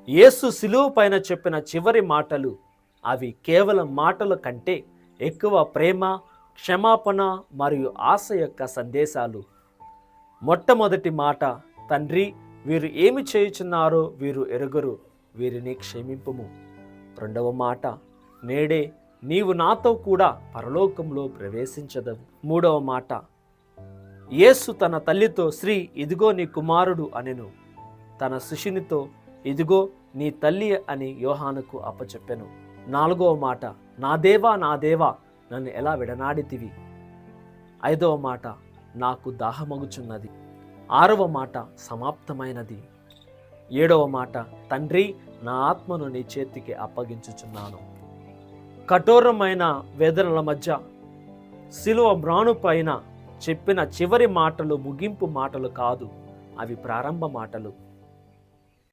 యేసు శిలువ పైన చెప్పిన చివరి మాటలు అవి కేవలం మాటల కంటే ఎక్కువ ప్రేమ, క్షమాపణ మరియు ఆశ యొక్క సందేశాలు. మొట్టమొదటి మాట, తండ్రి, వీరు ఏమి చేయుచున్నారో వీరు ఎరుగరు, వీరిని క్షమింపుము. రెండవ మాట, నేడే నీవు నాతో కూడా పరలోకంలో ప్రవేశించదవు. మూడవ మాట, యేసు తన తల్లితో, శ్రీ ఇదిగో నీ కుమారుడు అనెను. తన శిష్యునితో, ఇదిగో నీ తల్లి అని యోహానుకు అప్పచెప్పెను. నాలుగవ మాట, నా దేవా నా దేవా నన్ను ఎలా విడనాడితివి. ఐదవ మాట, నాకు దాహమగుచున్నది. ఆరవ మాట, సమాప్తమైనది. ఏడవ మాట, తండ్రి, నా ఆత్మను నీ చేతికి అప్పగించుచున్నాను. కఠోరమైన వేదనల మధ్య శిలువ మ్రాను పైన చెప్పిన చివరి మాటలు ముగింపు మాటలు కాదు, అవి ప్రారంభ మాటలు.